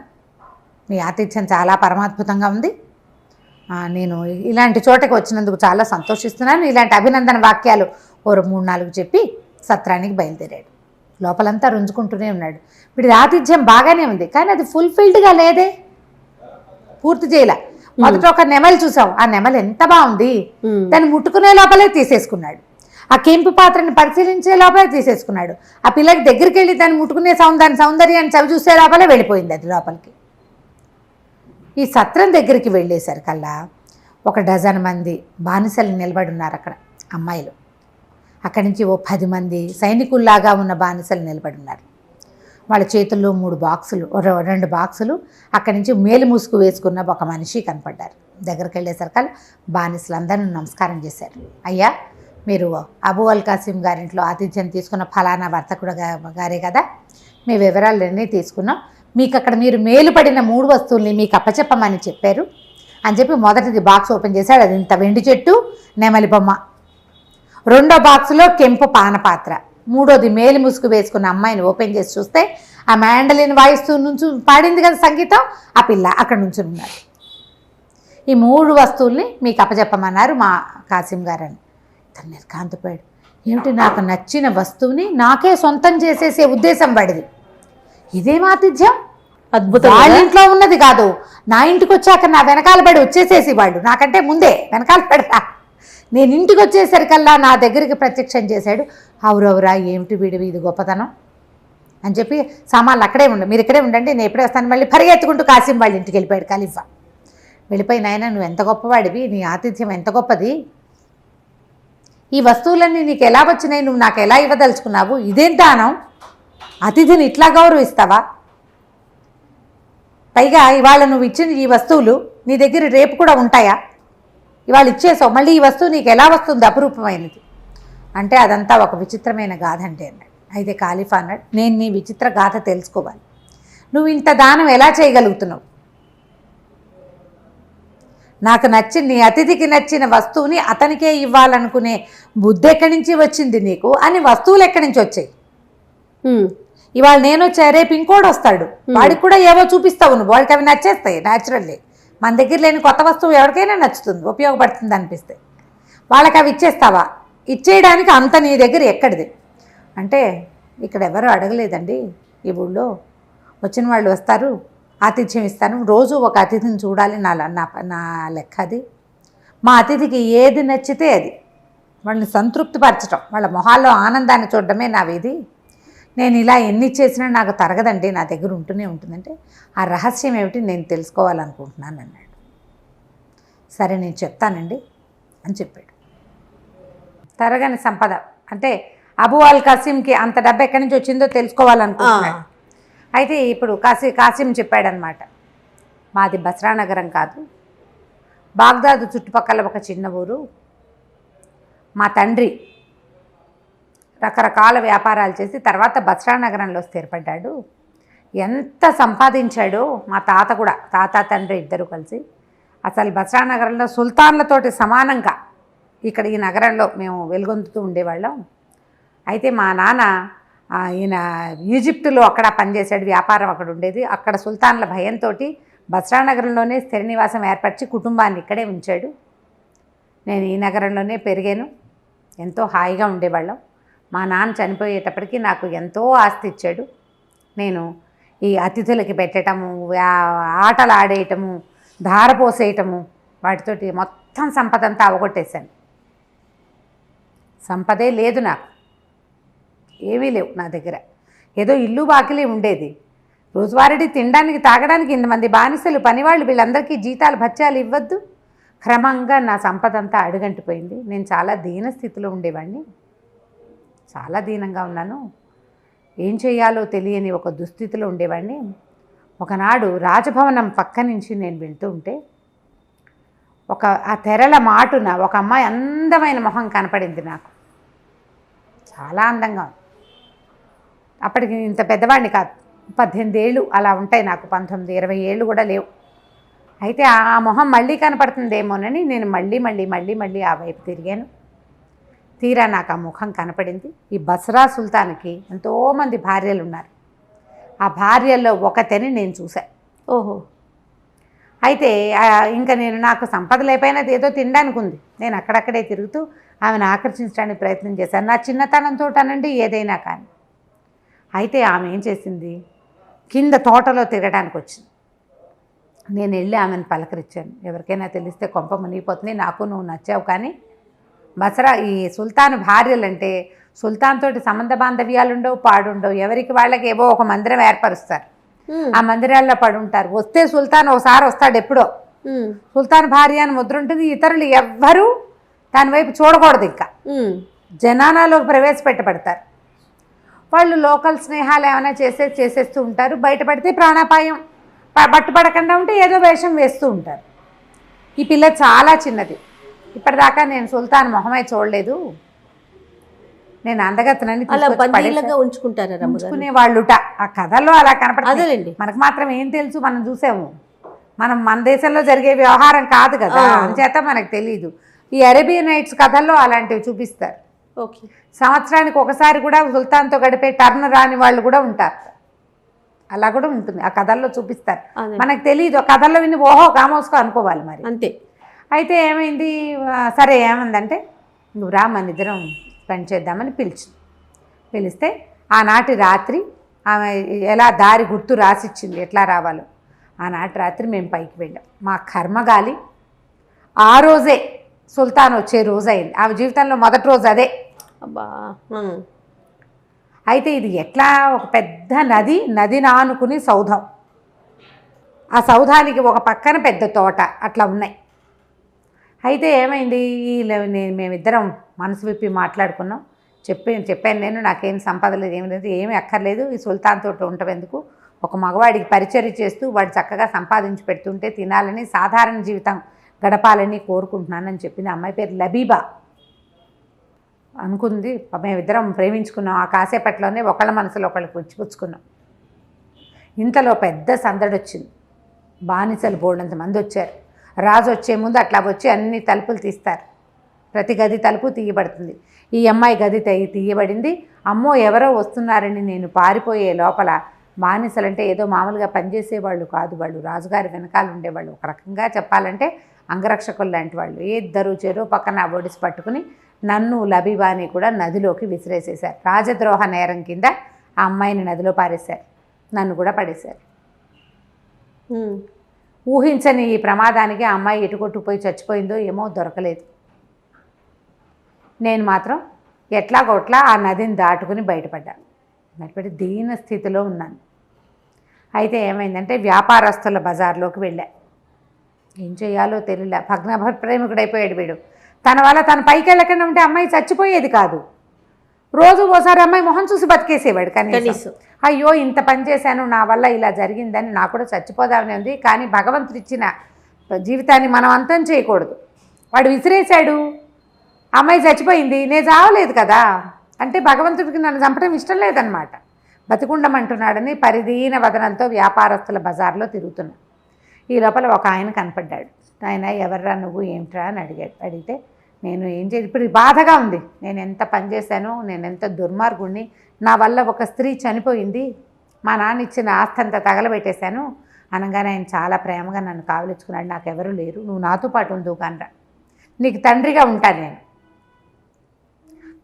మీ ఆతిథ్యం చాలా పరమాద్భుతంగా ఉంది, నేను ఇలాంటి చోటకి వచ్చినందుకు చాలా సంతోషిస్తున్నాను, ఇలాంటి అభినందన వాక్యాలు ఓ 3-4 చెప్పి సత్రానికి బయలుదేరాడు. లోపలంతా రుంజుకుంటూనే ఉన్నాడు. వీడి ఆతిథ్యం బాగానే ఉంది, కానీ అది ఫుల్ఫిల్డ్గా లేదే, పూర్తి చేయలే. మొదట ఒక నెమలి చూసాం, ఆ నెమలి ఎంత బాగుంది, దాన్ని ముట్టుకునే లోపలే తీసేసుకున్నాడు. ఆ కెంపు పాత్రని పరిశీలించే లోపలే తీసేసుకున్నాడు. ఆ పిల్లకి దగ్గరికి వెళ్ళి దాన్ని ముట్టుకునే దాని సౌందర్యాన్ని చవి చూసే లోపలే వెళ్ళిపోయింది అది లోపలికి. ఈ సత్రం దగ్గరికి వెళ్ళేసరికల్లా ఒక 12 మంది బానిసలు నిలబడి ఉన్నారు అక్కడ, అమ్మాయిలు. అక్కడి నుంచి ఓ 10 మంది సైనికుల్లాగా ఉన్న బానిసలు నిలబడి ఉన్నారు. వాళ్ళ చేతుల్లో 3 బాక్సులు, 2 బాక్సులు. అక్కడి నుంచి మేలు ముసుగు వేసుకున్న ఒక మనిషి కనపడ్డారు. దగ్గరికి వెళ్ళేసరికల్లా బానిసలందరూ నమస్కారం చేశారు. అయ్యా, మీరు అబూ అల్ కాసిం గారింట్లో ఆతిథ్యం తీసుకున్న ఫలానా వర్తకుడు గారే కదా, మీ వివరాలన్నీ తీసుకున్నాం, మీకు అక్కడ మీరు మేలుపడిన 3 వస్తువుల్ని మీకు అప్పచెప్పమని చెప్పారు అని చెప్పి మొదటిది బాక్స్ ఓపెన్ చేశాడు. అది ఇంత వెండి చెట్టు, నెమలి బొమ్మ. 2వ బాక్సులో కెంపు పానపాత్ర. 3వది మేలు ముసుగు వేసుకున్న అమ్మాయిని ఓపెన్ చేసి చూస్తే ఆ మ్యాండలిన్ వాయిస్తూ నుంచి పాడింది కదా సంగీతం, ఆ పిల్ల అక్కడ నుంచి ఉన్నారు. ఈ 3 వస్తువుల్ని మీకు అప్పచెప్పమన్నారు మా కాసిం గారని. తను నిర్కాంతపోయాడు. ఏమిటి, నాకు నచ్చిన వస్తువుని నాకే సొంతం చేసేసే ఉద్దేశం పడింది, ఇదేం ఆతిథ్యం, అద్భుతం. వాళ్ళ ఇంట్లో ఉన్నది కాదు, నా ఇంటికి వచ్చాక నా వెనకాల పడి వచ్చేసేసి వాళ్ళు, నాకంటే ముందే వెనకాల పడరా, నేను ఇంటికి వచ్చేసరికల్లా నా దగ్గరికి ప్రత్యక్షం చేశాడు. అవురవురా, ఏమిటి వీడివి ఇది గొప్పతనం అని చెప్పి సామాన్లు అక్కడే ఉండు, మీరు ఇక్కడే ఉండండి, నేను ఎప్పుడే వస్తాను. మళ్ళీ పరిగెత్తుకుంటూ కాసిం వాళ్ళ ఇంటికి వెళ్ళిపోయాడు ఖలీఫా. వెళ్ళిపోయి, నాయన నువ్వు ఎంత గొప్పవాడివి, నీ ఆతిథ్యం ఎంత గొప్పది, ఈ వస్తువులన్నీ నీకు ఎలా వచ్చినాయి, నువ్వు నాకు ఎలా ఇవ్వదలుచుకున్నావు, ఇదేం దానం, అతిథిని ఇట్లా గౌరవిస్తావా, పైగా ఇవాళ నువ్వు ఇచ్చిన ఈ వస్తువులు నీ దగ్గర రేపు కూడా ఉంటాయా, ఇవాళ ఇచ్చేసావు, మళ్ళీ ఈ వస్తువు నీకు ఎలా వస్తుంది అపురూపమైనది అంటే అదంతా ఒక విచిత్రమైన గాథ అంటే అన్నాడు. అయితే ఖలీఫా అన్నాడు, నేను నీ విచిత్ర గాథ తెలుసుకోవాలి, నువ్వు ఇంత దానం ఎలా చేయగలుగుతున్నావు, నాకు నచ్చిన నీ అతిథికి నచ్చిన వస్తువుని అతనికే ఇవ్వాలనుకునే బుద్ధి ఎక్కడి నుంచి వచ్చింది నీకు, అని వస్తువులు ఎక్కడి నుంచి వచ్చాయి, ఇవాళ నేను వచ్చా రేపు ఇంకోటి వస్తాడు, వాడికి కూడా ఏవో చూపిస్తావు నువ్వు, వాడికి అవి నచ్చేస్తాయి న్యాచురల్లీ. మన దగ్గర లేని కొత్త వస్తువు ఎవరికైనా నచ్చుతుంది, ఉపయోగపడుతుంది అనిపిస్తే, వాళ్ళకి అవి ఇచ్చేస్తావా, ఇచ్చేయడానికి అంత నీ దగ్గర ఎక్కడిది అంటే, ఇక్కడ ఎవరు అడగలేదండి, ఈ ఊళ్ళో వచ్చిన వాళ్ళు వస్తారు, ఆతిథ్యం ఇస్తాను, రోజు ఒక అతిథిని చూడాలి, నా లెక్క అది, మా అతిథికి ఏది నచ్చితే అది, వాళ్ళని సంతృప్తిపరచడం, వాళ్ళ మొహాల్లో ఆనందాన్ని చూడడమే నా విధి, నేను ఇలా ఎన్ని చేసినా నాకు తరగదండి, నా దగ్గర ఉంటూనే ఉంటుందంటే, ఆ రహస్యం ఏమిటి నేను తెలుసుకోవాలనుకుంటున్నాను అన్నాడు. సరే నేను చెప్తానండి అని చెప్పాడు. తరగని సంపద అంటే అబూ అల్ కాసిమ్కి అంత డబ్బు ఎక్కడి నుంచి వచ్చిందో తెలుసుకోవాలనుకుంటున్నాడు. అయితే ఇప్పుడు కాసిం చెప్పాడనమాట, మాది బస్రా నగరం కాదు, బాగ్దాదు చుట్టుపక్కల ఒక చిన్న ఊరు, మా తండ్రి రకరకాల వ్యాపారాలు చేసి తర్వాత బస్రా నగరంలో స్థిరపడ్డాడు, ఎంత సంపాదించాడో, మా తాత కూడా, తాత తండ్రి ఇద్దరు కలిసి అసలు బస్రా నగరంలో సుల్తాన్లతోటి సమానంగా ఇక్కడ ఈ నగరంలో మేము వెలుగొందుతూ ఉండేవాళ్ళం. అయితే మా నాన్న ఈయన ఈజిప్టులో అక్కడ పనిచేశాడు, వ్యాపారం అక్కడ ఉండేది, అక్కడ సుల్తాన్ల భయంతో బస్రా నగరంలోనే స్థిర నివాసం ఏర్పరిచి కుటుంబాన్ని ఇక్కడే ఉంచాడు. నేను ఈ నగరంలోనే పెరిగాను, ఎంతో హాయిగా ఉండేవాళ్ళం. మా నాన్న చనిపోయేటప్పటికి నాకు ఎంతో ఆస్తి ఇచ్చాడు. నేను ఈ అతిథులకి పెట్టడము, ఆటలు ఆడేయటము, ధారపోసేయటము, వాటితోటి మొత్తం సంపద అంతా అవగొట్టేశాను. సంపదే లేదు నాకు, ఏమీ లేవు నా దగ్గర, ఏదో ఇల్లు బాకిలే ఉండేది. రోజువారీ తినడానికి తాగడానికి ఇంతమంది బానిసలు పనివాళ్ళు, వీళ్ళందరికీ జీతాలు భత్యాలు ఇవ్వద్దు. క్రమంగా నా సంపద అంతా అడుగంటిపోయింది. నేను చాలా దీన స్థితిలో ఉండేవాడిని, చాలా దీనంగా ఉన్నాను, ఏం చేయాలో తెలియని ఒక దుస్థితిలో ఉండేవాడిని. ఒకనాడు రాజభవనం పక్క నుంచి నేను వెళ్తూ ఉంటే ఆ తెరల మాటున ఒక అమ్మాయి అందమైన మొహం కనపడింది నాకు, చాలా అందంగా ఉంది. అప్పటికి ఇంత పెద్దవాడిని కాదు, 18 ఏళ్ళు అలా ఉంటాయి నాకు, 19, 20 ఏళ్ళు కూడా లేవు. అయితే ఆ మొహం మళ్ళీ కనపడుతుందేమోనని నేను మళ్ళీ ఆ వైపు తిరిగాను. తీరా నాకు ఆ ముఖం కనపడింది. ఈ బస్రా సుల్తాన్కి ఎంతోమంది భార్యలు ఉన్నారు, ఆ భార్యల్లో ఒకతని నేను చూశాను. ఓహో. అయితే ఇంకా నాకు సంపద లేకపోయినా ఏదో తినడానికి ఉంది, నేను అక్కడక్కడే తిరుగుతూ ఆమెను ఆకర్షించడానికి ప్రయత్నం చేశాను, నా చిన్నతనంతో అనండి ఏదైనా కానీ. అయితే ఆమె ఏం చేసింది, కింద తోటలో తిరగడానికి వచ్చింది. నేను వెళ్ళి ఆమెను పలకరించాను, ఎవరికైనా తెలిస్తే కొంప మునిగిపోతుంది, నాకు నువ్వు నచ్చావు, కానీ బస్రా ఈ సుల్తాన్ భార్యలంటే సుల్తాన్ తోటి సంబంధ బాంధవ్యాలు ఉండవు, పాడుండవు, ఎవరికి వాళ్ళకి ఏవో ఒక మందిరం ఏర్పరుస్తారు, ఆ మందిరాల్లో పడి ఉంటారు. వస్తే సుల్తాన్ ఒకసారి వస్తాడు ఎప్పుడో, సుల్తాన్ భార్య అని ముద్ర ఉంటుంది, ఇతరులు ఎవ్వరూ దాని వైపు చూడకూడదు, ఇంకా జనానాలోకి ప్రవేశపెట్టబడతారు. వాళ్ళు లోకల్ స్నేహాలు ఏమైనా చేసేస్తూ ఉంటారు, బయటపడితే ప్రాణాపాయం, పట్టుపడకుండా ఉంటే ఏదో వేషం వేస్తూ ఉంటారు. ఈ పిల్ల చాలా చిన్నది, ఇప్పటిదాకా నేను సుల్తాన్ మొహమే చూడలేదు, నేను అందగత్తనని ఉంచుకునే వాళ్ళుట. ఆ కథల్లో అలా కనపడలేండి, మనకు మాత్రం ఏం తెలుసు, మనం చూసాము, మన దేశంలో జరిగే వ్యవహారం కాదు కదా, అంచేత మనకు తెలీదు. ఈ అరేబియన్ నైట్స్ కథల్లో అలాంటివి చూపిస్తారు. ఓకే, సంవత్సరానికి ఒకసారి కూడా సుల్తాన్తో గడిపే టర్న్ రాని వాళ్ళు కూడా ఉంటారు, అలా కూడా ఉంటుంది, ఆ కథల్లో చూపిస్తారు, మనకు తెలియదు. ఆ కథల్లో విని ఓహో కామోసుకో అనుకోవాలి మరి, అంతే. అయితే ఏమైంది, సరే ఏమందంటే నువ్వు రా మన ఇద్దరం స్పెండ్ చేద్దామని పిలిస్తే ఆనాటి రాత్రి ఆమె ఎలా దారి గుర్తు రాసిచ్చింది ఎట్లా రావాలో. ఆనాటి రాత్రి మేము పైకి వెళ్ళాం. మా కర్మగాలి ఆ రోజే సుల్తాన్ వచ్చే రోజు అయింది, ఆమె జీవితంలో మొదటి రోజు అదే. అబ్బా, అయితే ఇది ఎట్లా ఒక పెద్ద నదిని ఆనుకుని సౌధం, ఆ సౌధానికి ఒక పక్కన పెద్ద తోట అట్లా ఉన్నాయి. అయితే ఏమైంది, మేమిద్దరం మనసు విప్పి మాట్లాడుకున్నాం. చెప్పాను నేను, నాకేం సంపద లేదు, ఏమి లేదు, ఏమీ అక్కర్లేదు, ఈ సుల్తాన్ తోట ఉండటం ఎందుకు, ఒక మగవాడికి పరిచర్య చేస్తూ వాడు చక్కగా సంపాదించి పెడుతుంటే తినాలని, సాధారణ జీవితం గడపాలని కోరుకుంటున్నానని చెప్పింది. అమ్మాయి పేరు లబీబా అనుకుంది. మేమిద్దరం ప్రేమించుకున్నాం. ఆ కాసేపట్లోనే ఒకళ్ళ మనసులో ఒకళ్ళకి వచ్చిపుచ్చుకున్నాం. ఇంతలో పెద్ద సందడి వచ్చింది. బానిసలు బోల్డంత మంది వచ్చారు. రాజు వచ్చే ముందు అట్లా వచ్చి అన్ని తలుపులు తీస్తారు. ప్రతి గది తలుపు తీయబడుతుంది. ఈ అమ్మాయి గది తీయబడింది. అమ్మో ఎవరో వస్తున్నారని నేను పారిపోయే లోపల, బానిసలంటే ఏదో మామూలుగా పనిచేసేవాళ్ళు కాదు, వాళ్ళు రాజుగారి వెనకాల ఉండేవాళ్ళు. ఒక రకంగా చెప్పాలంటే అంగరక్షకులు లాంటి వాళ్ళు. ఇద్దరు చెరో పక్కన ఒడిసి పట్టుకుని నన్ను లబీబాని కూడా నదిలోకి విసిరేసేశారు. రాజద్రోహ నేరం కింద ఆ అమ్మాయిని నదిలో పారేశారు, నన్ను కూడా పడేశారు. ఊహించని ఈ ప్రమాదానికి ఆ అమ్మాయి ఎటుకొట్టుపోయి చచ్చిపోయిందో ఏమో దొరకలేదు. నేను మాత్రం ఎట్లాగొట్లా ఆ నదిని దాటుకుని బయటపడ్డాను. బయటపడి దీన స్థితిలో ఉన్నాను. అయితే ఏమైందంటే వ్యాపారస్తుల బజార్లోకి వెళ్ళా. ఏం చేయాలో తెలియలే. భగ్నప్రేమికుడైపోయాడు వీడు. తన వల్ల తన పైకి వెళ్ళకుండా ఉంటే అమ్మాయి చచ్చిపోయేది కాదు. రోజు ఓసారి అమ్మాయి మొహం చూసి బతికేసేవాడు కనీసం. అయ్యో ఇంత పని చేశాను, నా వల్ల ఇలా జరిగిందని నాకు కూడా చచ్చిపోదామని ఉంది. కానీ భగవంతుడు ఇచ్చిన జీవితాన్ని మనం అంతం చేయకూడదు. వాడు విసిరేశాడు, అమ్మాయి చచ్చిపోయింది, నేను చావలేదు కదా అంటే భగవంతుడికి నన్ను చంపడం ఇష్టం లేదనమాట. బతికుండమంటున్నాడని పరిదీన వదనంతో వ్యాపారస్తుల బజార్లో తిరుగుతున్నా. ఈ లోపల ఒక ఆయన కనపడ్డాడు. ఆయన ఎవర్రా నువ్వు, ఏమిట్రా అని అడిగితే నేను ఏం చేసి ఇప్పుడు బాధగా ఉంది, నేను ఎంత పని చేశాను, నేను ఎంత దుర్మార్గుణ్ణి, నా వల్ల ఒక స్త్రీ చనిపోయింది, మా నాన్న ఇచ్చిన ఆస్తి అంతా తగలబెట్టేశాను అనగానే ఆయన చాలా ప్రేమగా నన్ను కావలించుకున్నాడు. నాకెవరూ లేరు, నువ్వు నాతో పాటు ఉండు కనరా, నీకు తండ్రిగా ఉంటాను నేను,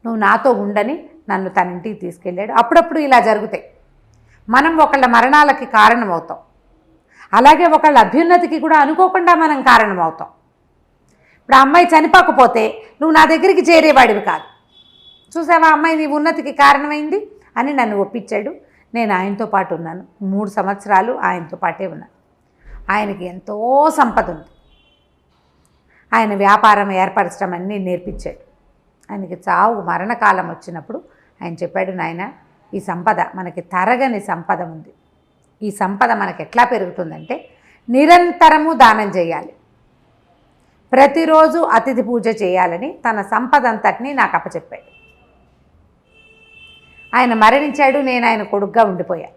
నువ్వు నాతో ఉండని నన్ను తన ఇంటికి తీసుకెళ్ళాడు. అప్పుడప్పుడు ఇలా జరుగుతాయి. మనం ఒకళ్ళ మరణాలకి కారణమవుతాం, అలాగే ఒకళ్ళ అభ్యున్నతికి కూడా అనుకోకుండా మనం కారణమవుతాం. ఇప్పుడు ఆ అమ్మాయి చనిపోకపోతే నువ్వు నా దగ్గరికి చేరేవాడివి కాదు. చూసావా అమ్మాయి నీ ఉన్నతికి కారణమైంది అని నన్ను ఒప్పించాడు. నేను ఆయనతో పాటు ఉన్నాను. 3 సంవత్సరాలు ఆయనతో పాటే ఉన్నాను. ఆయనకి ఎంతో సంపద ఉంది. ఆయన వ్యాపారం ఏర్పరచడం అన్నీ నేర్పించాడు. ఆయనకి చావు మరణకాలం వచ్చినప్పుడు ఆయన చెప్పాడు, నాయన ఈ సంపద మనకి తరగని సంపద ఉంది. ఈ సంపద మనకి ఎట్లా పెరుగుతుందంటే నిరంతరము దానం చేయాలి, ప్రతిరోజు అతిథి పూజ చేయాలని తన సంపద అంతటినీ నాకు అప్పచెప్పాడు. ఆయన మరణించాడు. నేను ఆయన కొడుగ్గా ఉండిపోయా.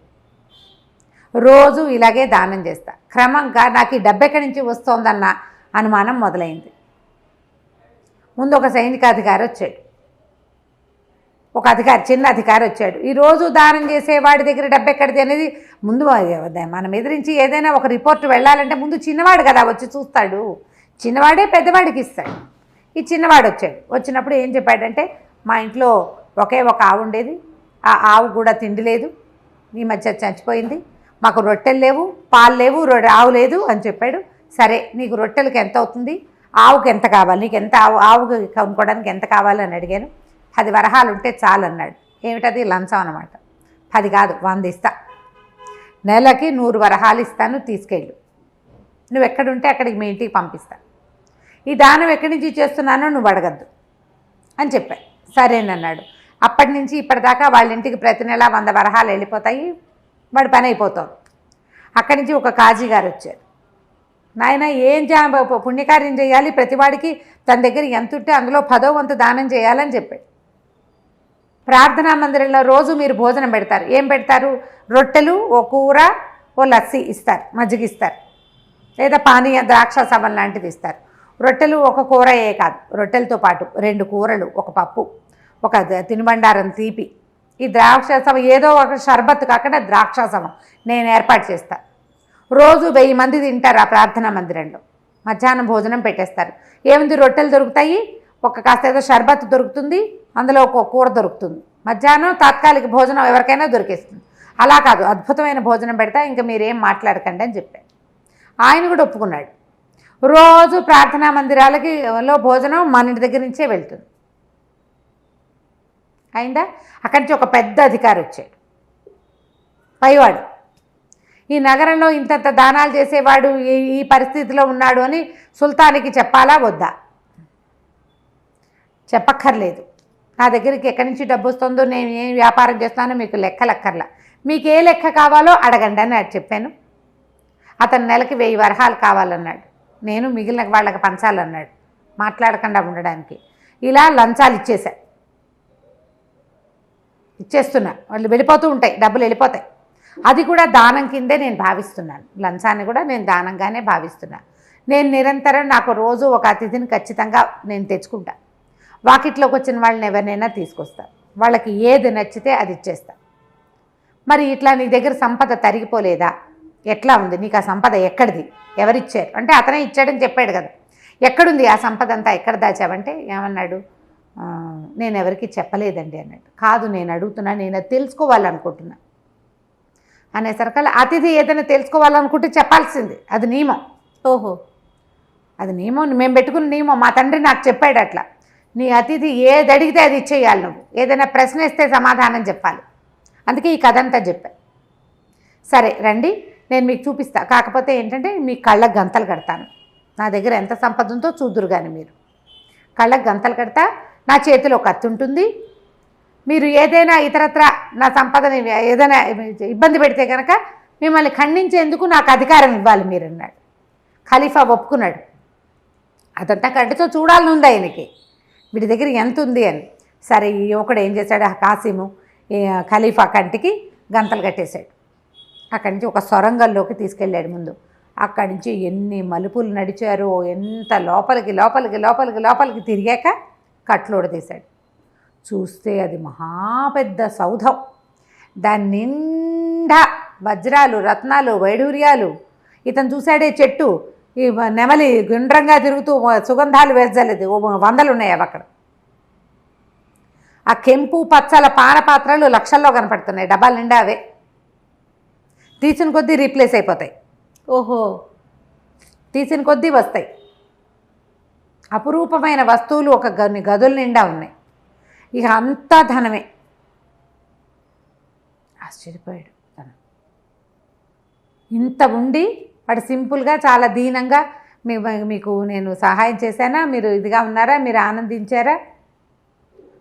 రోజు ఇలాగే దానం చేస్తా. క్రమంగా నాకు ఈ డబ్బు ఎక్కడి నుంచి వస్తోందన్న అనుమానం మొదలైంది. ముందు ఒక సైనికాధికారి వచ్చాడు, ఒక అధికారి, చిన్న అధికారి వచ్చాడు. ఈరోజు దానం చేసేవాడి దగ్గర డబ్బు ఎక్కడిది అనేది ముందు మనం ఎదిరించి ఏదైనా ఒక రిపోర్ట్ వెళ్ళాలంటే ముందు చిన్నవాడు కదా వచ్చి చూస్తాడు. చిన్నవాడే పెద్దవాడికి ఇస్తాడు. ఈ చిన్నవాడు వచ్చాడు. వచ్చినప్పుడు ఏం చెప్పాడంటే, మా ఇంట్లో ఒకే ఒక ఆవు ఉండేది, ఆ ఆవు కూడా తిండి లేదు, ఈ మధ్య చచ్చిపోయింది, మాకు రొట్టెలు లేవు, పాలు లేవు, ఆవు లేదు అని చెప్పాడు. సరే నీకు రొట్టెలకి ఎంత అవుతుంది, ఆవుకి ఎంత కావాలి, నీకు ఎంత ఆవుకి కొనుక్కోవడానికి ఎంత కావాలి అని అడిగాను. 10 వరహాలు ఉంటే చాలు అన్నాడు. ఏమిటది, లంచం అనమాట. 10 కాదు 100 ఇస్తా, నెలకి 100 వరహాలు ఇస్తాను, తీసుకెళ్ళు, నువ్వు ఎక్కడుంటే అక్కడికి మీ ఇంటికి పంపిస్తా, ఈ దానం ఎక్కడి నుంచి చేస్తున్నానో నువ్వు అడగద్దు అని చెప్పాను. సరేనన్నాడు. అప్పటి నుంచి ఇప్పటిదాకా వాళ్ళ ఇంటికి ప్రతి నెల 100 వరహాలు వెళ్ళిపోతాయి, వాడి పని అయిపోతాం. అక్కడి నుంచి ఒక కాజీ గారు వచ్చారు. నాయన ఏం పుణ్యకార్యం చేయాలి, ప్రతివాడికి తన దగ్గర ఎంత ఉంటే అందులో 10వ వంతు దానం చేయాలని చెప్పాడు. ప్రార్థనా మందిరంలో రోజు మీరు భోజనం పెడతారు. ఏం పెడతారు, రొట్టెలు, ఓ కూర, ఓ లస్సీ ఇస్తారు, మజ్జిగ ఇస్తారు, లేదా పానీయ ద్రాక్షాసవం లాంటిది ఇస్తారు. రొట్టెలు ఒక కూరయే కాదు, రొట్టెలతో పాటు 2 కూరలు, ఒక పప్పు, ఒక తినుబండారం తీపి, ఈ ద్రాక్షాసవం ఏదో ఒక షర్బత్ కాకుండా ద్రాక్షాసవం నేను ఏర్పాటు చేస్తాను. రోజు 1000 మంది తింటారు ఆ ప్రార్థనా మందిరంలో. మధ్యాహ్నం భోజనం పెట్టేస్తారు. ఏముంది, రొట్టెలు దొరుకుతాయి, ఒక కాస్త ఏదో షర్బత్ దొరుకుతుంది, అందులో ఒక కూర దొరుకుతుంది. మధ్యాహ్నం తాత్కాలిక భోజనం ఎవరికైనా దొరికేస్తుంది. అలా కాదు, అద్భుతమైన భోజనం పెడతా, ఇంకా మీరేం మాట్లాడకండి అని చెప్పాడు. ఆయన కూడా ఒప్పుకున్నాడు. రోజు ప్రార్థనా మందిరాలకి భోజనం మన ఇంటి దగ్గర నుంచే వెళ్తుంది. అయిందా? అక్కడి నుంచి ఒక పెద్ద అధికారి వచ్చాడు, పైవాడు. ఈ నగరంలో ఇంతంత దానాలు చేసేవాడు ఈ పరిస్థితిలో ఉన్నాడు అని సుల్తానికి చెప్పాలా వద్దా? చెప్పక్కర్లేదు. నా దగ్గరికి ఎక్కడి నుంచి డబ్బు వస్తుందో, నేను ఏం వ్యాపారం చేస్తానో మీకు లెక్కలక్కర్లా, మీకు ఏ లెక్క కావాలో అడగండి అని చెప్పాను. అతను నెలకి 1000 వరహాలు కావాలన్నాడు. నేను మిగిలిన వాళ్ళకి పంచాలన్నాడు, మాట్లాడకుండా ఉండడానికి. ఇలా లంచాలు ఇచ్చేస్తున్నా. వాళ్ళు వెళ్ళిపోతూ ఉంటాయి, డబ్బులు వెళ్ళిపోతాయి. అది కూడా దానం కిందే నేను భావిస్తున్నాను. లంచాన్ని కూడా నేను దానంగానే భావిస్తున్నాను. నేను నిరంతరం నాకు రోజు ఒక అతిథిని ఖచ్చితంగా నేను తెచ్చుకుంటా. వాకిట్లోకి వచ్చిన వాళ్ళని ఎవరినైనా తీసుకొస్తా, వాళ్ళకి ఏది నచ్చితే అది ఇచ్చేస్తా. మరి ఇట్లా నీ దగ్గర సంపద తరిగిపోలేదా? ఎట్లా ఉంది నీకు ఆ సంపద? ఎక్కడిది? ఎవరిచ్చారు అంటే అతనే ఇచ్చాడని చెప్పాడు కదా. ఎక్కడుంది ఆ సంపద అంతా? ఎక్కడ దాచావంటే ఏమన్నాడు? నేను ఎవరికి చెప్పలేదండి అన్నాడు. కాదు, నేను అడుగుతున్నా, నేను అది తెలుసుకోవాలనుకుంటున్నా అనేసరికల్లా అతిథి ఏదైనా తెలుసుకోవాలనుకుంటే చెప్పాల్సింది, అది నియమం. ఓహో, అది నియమం, మేము పెట్టుకున్న నియమం. మా తండ్రి నాకు చెప్పాడు అట్లా. నీ అతిథి ఏది అడిగితే అది ఇచ్చేయాలి, నువ్వు ఏదైనా ప్రశ్న ఇస్తే సమాధానం చెప్పాలి. అందుకే ఈ కథ అంతా చెప్పా. సరే రండి, నేను మీకు చూపిస్తా. కాకపోతే ఏంటంటే మీ కళ్ళకు గంతలు కడతాను. నా దగ్గర ఎంత సంపద ఉందో చూద్దురు కానీ మీరు. కళ్ళకు గంతలు కడతా, నా చేతిలో కత్తి ఉంటుంది. మీరు ఏదైనా ఇతరత్ర నా సంపదని ఏదైనా ఇబ్బంది పెడితే కనుక మిమ్మల్ని ఖండించేందుకు నాకు అధికారం ఇవ్వాలి మీరు అన్నాడు. ఖలీఫా ఒప్పుకున్నాడు. అదంతా కంటితో చూడాలని ఉంది ఆయనకి, వీడి దగ్గర ఎంత ఉంది అని. సరే, ఈ ఒకడు ఏం చేశాడు, కాసిము ఖలీఫా కంటికి గంతలు కట్టేశాడు. అక్కడి నుంచి ఒక సొరంగంలోకి తీసుకెళ్ళాడు. ముందు అక్కడి నుంచి ఎన్ని మలుపులు నడిచారో, ఎంత లోపలికి లోపలికి లోపలికి లోపలికి తిరిగాక కట్లోడు తీశాడు. చూస్తే అది మహాపెద్ద సౌధం. దాని నిండా వజ్రాలు, రత్నాలు, వైడూర్యాలు. ఇతను చూశాడే చెట్టు, ఈ నెమలి గుండ్రంగా తిరుగుతూ సుగంధాలు వేసలేదు, 100 ఉన్నాయి అవి అక్కడ. ఆ కెంపు పచ్చల పానపాత్రలు లక్షల్లో కనపడుతున్నాయి, డబ్బాల నిండా అవే. తీసిన కొద్దీ రీప్లేస్ అయిపోతాయి. ఓహో, తీసిన కొద్దీ వస్తాయి. అపురూపమైన వస్తువులు ఒక గదుల నిండా ఉన్నాయి. ఇక అంతా ధనమే. ఆశ్చర్యపోయాడు తను. ఇంత ఉండి వాడు సింపుల్గా చాలా దీనంగా మీకు నేను సహాయం చేశానా, మీరు ఇదిగా ఉన్నారా, మీరు ఆనందించారా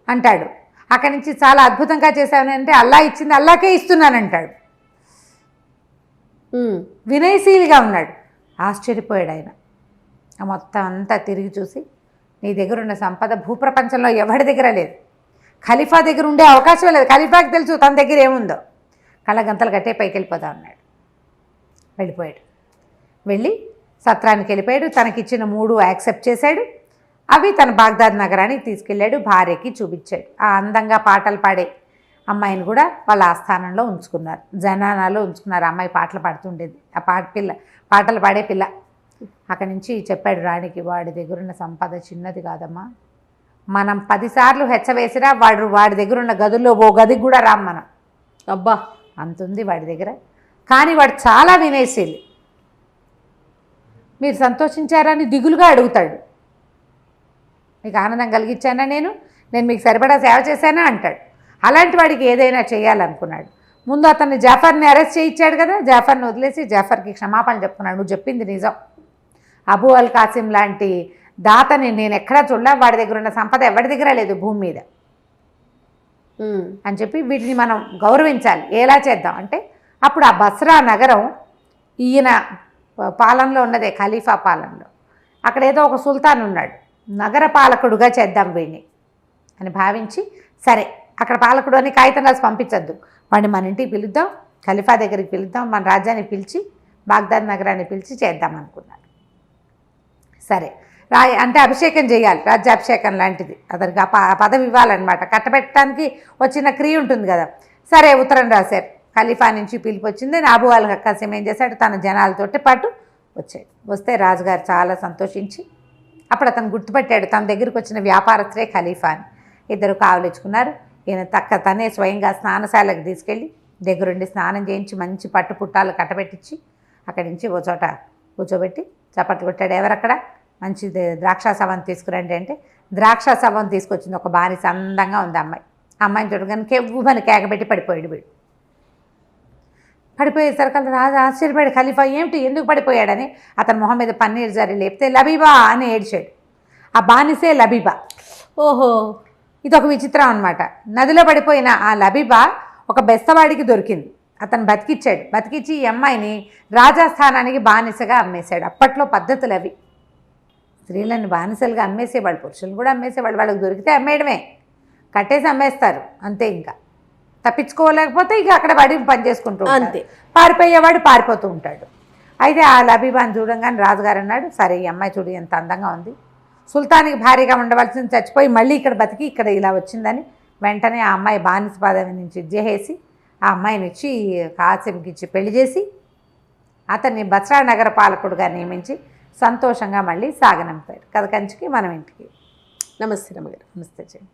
అంటాడు. అక్కడి నుంచి చాలా అద్భుతంగా చేశానంటే అల్లా ఇచ్చింది అల్లాకే ఇస్తున్నానంటాడు. వినయశీలిగా ఉన్నాడు. ఆశ్చర్యపోయాడు ఆయన. మొత్తం అంతా తిరిగి చూసి, నీ దగ్గర ఉన్న సంపద భూప్రపంచంలో ఎవరి దగ్గర లేదు, ఖలీఫా దగ్గర ఉండే అవకాశం లేదు. ఖలీఫాకి తెలుసు తన దగ్గర ఏముందో. కళ్ళ గంతలు కట్టే పైకి వెళ్ళిపోతా ఉన్నాడు. వెళ్ళిపోయాడు. వెళ్ళి సత్రానికి వెళ్ళిపోయాడు. తనకిచ్చిన 3 యాక్సెప్ట్ చేశాడు. అవి తన బాగ్దాద్ నగరానికి తీసుకెళ్ళాడు. భార్యకి చూపించాడు. ఆ అందంగా పాటలు పాడే అమ్మాయిని కూడా వాళ్ళ ఆస్థానంలో ఉంచుకున్నారు, జనానాలో ఉంచుకున్నారు. అమ్మాయి పాటలు పాడుతుండేది, ఆ పాటలు పాడే పిల్ల. అక్కడి నుంచి చెప్పాడు రాణికి, వాడి దగ్గర ఉన్న సంపద చిన్నది కాదమ్మా, మనం 10 సార్లు హెచ్చవేసినా వాడి దగ్గర ఉన్న గదుల్లో ఓ గదికి కూడా రాం మనం. అబ్బా, అంతుంది వాడి దగ్గర. కానీ వాడు చాలా వినేశీలి. మీరు సంతోషించారని దిగులుగా అడుగుతాడు. మీకు ఆనందం కలిగించానా, నేను మీకు సరిపడా సేవ చేశానా అంటాడు. అలాంటి వాడికి ఏదైనా చేయాలనుకున్నాడు. ముందు అతన్ని జాఫర్ని అరెస్ట్ చేయించాడు కదా, జాఫర్ని వదిలేసి జాఫర్కి క్షమాపణ చెప్పుకున్నాడు. నువ్వు చెప్పింది నిజం, అబూ అల్ కాసిం లాంటి దాతని నేను ఎక్కడా చూడలే, వాడి దగ్గర ఉన్న సంపద ఎవరి దగ్గర లేదు భూమి మీద అని చెప్పి వీటిని మనం గౌరవించాలి. ఎలా చేద్దాం అంటే, అప్పుడు ఆ బస్రా నగరం ఈయన పాలనలో ఉన్నదే, ఖలీఫా పాలనలో. అక్కడ ఏదో ఒక సుల్తాన్ ఉన్నాడు, నగర పాలకుడుగా చేద్దాం వీడిని అని భావించి, సరే అక్కడ పాలకుడు అని కాగితం రాసి పంపించద్దు, వాడిని మన ఇంటికి పిలుద్దాం, ఖలీఫా దగ్గరికి పిలుద్దాం, మన రాజ్యాన్ని పిలిచి బాగ్దాద్ నగరాన్ని పిలిచి చేద్దాం అనుకున్నాడు. సరే అంటే అభిషేకం చేయాలి, రాజ్యాభిషేకం లాంటిది. అతనికి ఆ పదవి ఇవ్వాలన్నమాట. కట్టబెట్టడానికి వచ్చిన క్రియ ఉంటుంది కదా. సరే ఉత్తరం రాశారు. ఖలీఫా నుంచి పిలిపి వచ్చింది. అబూ అల్ కాసిం ఏం చేశాడు, తన జనాలతోటి పాటు వచ్చాడు. వస్తే రాజుగారు చాలా సంతోషించి, అప్పుడు అతను గుర్తుపెట్టాడు తన దగ్గరికి వచ్చిన వ్యాపారస్తులే ఖలీఫా అని. ఇద్దరు కావలించుకున్నారు. ఈయన తనే స్వయంగా స్నానశాలకు తీసుకెళ్ళి దగ్గరుండి స్నానం చేయించి మంచి పట్టు పుట్టాలు కట్టబెట్టించి అక్కడి నుంచి ఓ చోట కూర్చోబెట్టి చప్పట్లు కొట్టాడు. ఎవరక్కడ, మంచి ద్రాక్ష సవం తీసుకురండి అంటే ద్రాక్ష సవం తీసుకొచ్చింది. ఒక బానిస, అందంగా ఉంది అమ్మాయి, ఆ అమ్మాయిని చూడగానే కెవ్వుమని కేకబెట్టి పడిపోయాడు వీడు. పడిపోయేసరికి రాజు ఆశ్చర్యపోయాడు. ఖలీఫా ఏమిటి, ఎందుకు పడిపోయాడని అతని మొహం మీద పన్నీర్ జారి లేపితే లబీబా అని ఏడ్చాడు. ఆ బానిసే లబీబా. ఓహో, ఇది ఒక విచిత్రం అనమాట. నదిలో పడిపోయిన ఆ లబీబా ఒక బెస్తవాడికి దొరికింది. అతను బతికిచ్చాడు. బతికిచ్చి ఈ అమ్మాయిని రాజస్థానానికి బానిసగా అమ్మేశాడు. అప్పట్లో పద్ధతులు అవి. స్త్రీలను బానిసలుగా అమ్మేసేవాళ్ళు, పురుషులు కూడా అమ్మేసేవాళ్ళు. వాళ్ళకి దొరికితే అమ్మేయడమే, కట్టేసి అమ్మేస్తారు అంతే. ఇంకా తప్పించుకోలేకపోతే ఇక అక్కడ వాడి పని చేసుకుంటూ అంతే. పారిపోయేవాడు పారిపోతూ ఉంటాడు. అయితే ఆ లబీబాని చూడంగానే రాజుగారు అన్నాడు, సరే ఈ అమ్మాయి చూడు ఎంత అందంగా ఉంది, సుల్తానికి భారీగా ఉండవలసింది చచ్చిపోయి మళ్ళీ ఇక్కడ బతికి ఇక్కడ ఇలా వచ్చిందని వెంటనే ఆ అమ్మాయి బానిస పదవి నుంచి ఇచ్చేసి ఆ అమ్మాయిని ఇచ్చి కాసింకి ఇచ్చి పెళ్లి చేసి అతన్ని బస్రా నగర పాలకుడుగా నియమించి సంతోషంగా మళ్ళీ సాగనంపాడు. కథ కంచికి మనం ఇంటికి. నమస్తే రమ్మగారు. నమస్తే చెయ్యి.